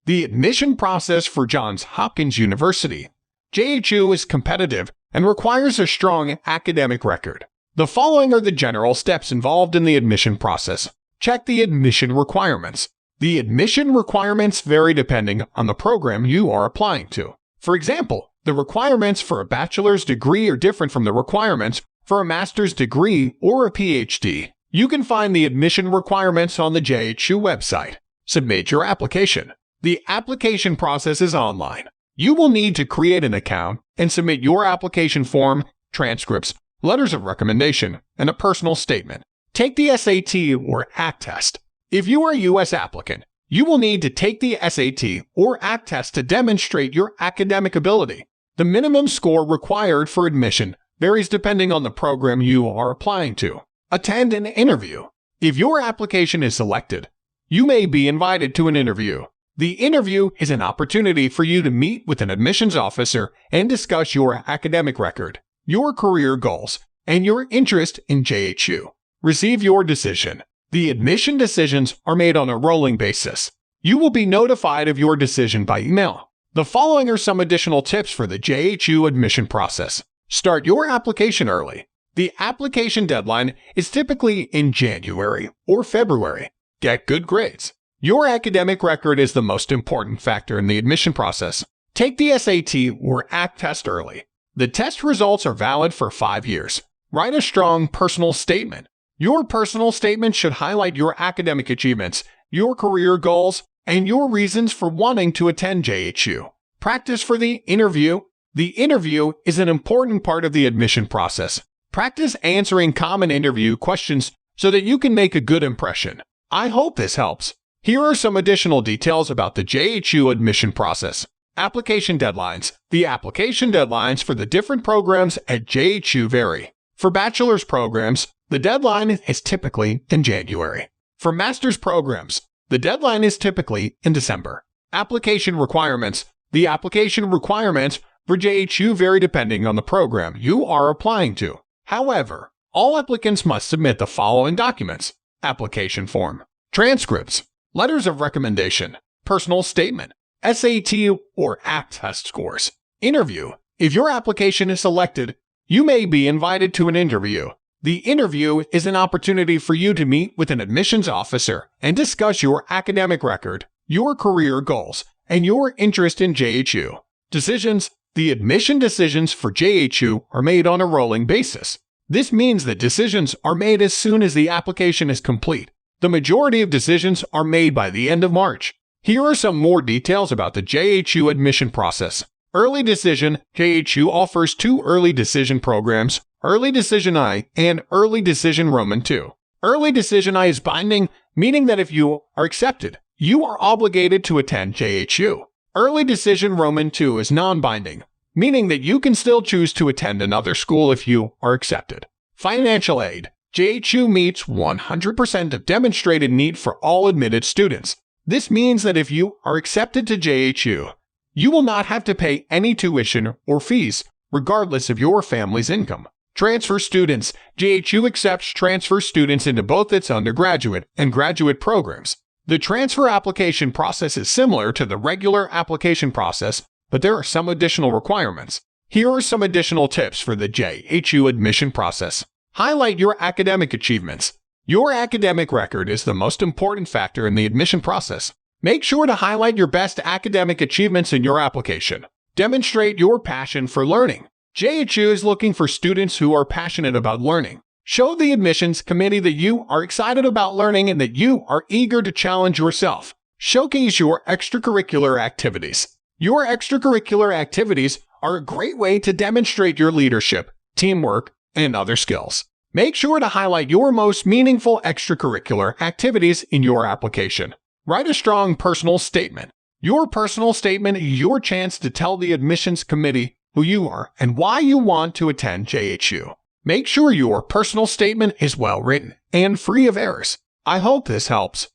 The admission process for Johns Hopkins University, JHU, is competitive and requires a strong academic record. The following are the general steps involved in the admission process. Check the admission requirements. The admission requirements vary depending on the program you are applying to. For example, the requirements for a bachelor's degree are different from the requirements for a master's degree or a PhD. You can find the admission requirements on the JHU website. Submit your application. The application process is online. You will need to create an account and submit your application form, transcripts, letters of recommendation, and a personal statement. Take the SAT or ACT test. If you are a U.S. applicant, you will need to take the SAT or ACT test to demonstrate your academic ability. The minimum score required for admission varies depending on the program you are applying to. Attend an interview. If your application is selected, you may be invited to an interview. The interview is an opportunity for you to meet with an admissions officer and discuss your academic record, your career goals, and your interest in JHU. Receive your decision. The admission decisions are made on a rolling basis. You will be notified of your decision by email. The following are some additional tips for the JHU admission process. Start your application early. The application deadline is typically in January or February. Get good grades. Your academic record is the most important factor in the admission process. Take the SAT or ACT test early. The test results are valid for 5 years. Write a strong personal statement. Your personal statement should highlight your academic achievements, your career goals, and your reasons for wanting to attend JHU. Practice for the interview. The interview is an important part of the admission process. Practice answering common interview questions so that you can make a good impression. I hope this helps. Here are some additional details about the JHU admission process. Application deadlines. The application deadlines for the different programs at JHU vary. For bachelor's programs, the deadline is typically in January. For master's programs, the deadline is typically in December. Application requirements. The application requirements for JHU vary depending on the program you are applying to. However, all applicants must submit the following documents: application form, transcripts, letters of recommendation, personal statement, SAT or ACT test scores. Interview. If your application is selected, you may be invited to an interview. The interview is an opportunity for you to meet with an admissions officer and discuss your academic record, your career goals, and your interest in JHU. Decisions. The admission decisions for JHU are made on a rolling basis. This means that decisions are made as soon as the application is complete. The majority of decisions are made by the end of March. Here are some more details about the JHU admission process. Early Decision. JHU offers 2 early decision programs, Early Decision I and Early Decision Roman II. Early Decision I is binding, meaning that if you are accepted, you are obligated to attend JHU. Early Decision Roman II is non-binding, meaning that you can still choose to attend another school if you are accepted. Financial aid. JHU meets 100% of demonstrated need for all admitted students. This means that if you are accepted to JHU, you will not have to pay any tuition or fees, regardless of your family's income. Transfer students. JHU accepts transfer students into both its undergraduate and graduate programs. The transfer application process is similar to the regular application process, but there are some additional requirements. Here are some additional tips for the JHU admission process. Highlight your academic achievements. Your academic record is the most important factor in the admission process. Make sure to highlight your best academic achievements in your application. Demonstrate your passion for learning. JHU is looking for students who are passionate about learning. Show the admissions committee that you are excited about learning and that you are eager to challenge yourself. Showcase your extracurricular activities. Your extracurricular activities are a great way to demonstrate your leadership, teamwork, and other skills. Make sure to highlight your most meaningful extracurricular activities in your application. Write a strong personal statement. Your personal statement is your chance to tell the admissions committee who you are and why you want to attend JHU. Make sure your personal statement is well written and free of errors. I hope this helps.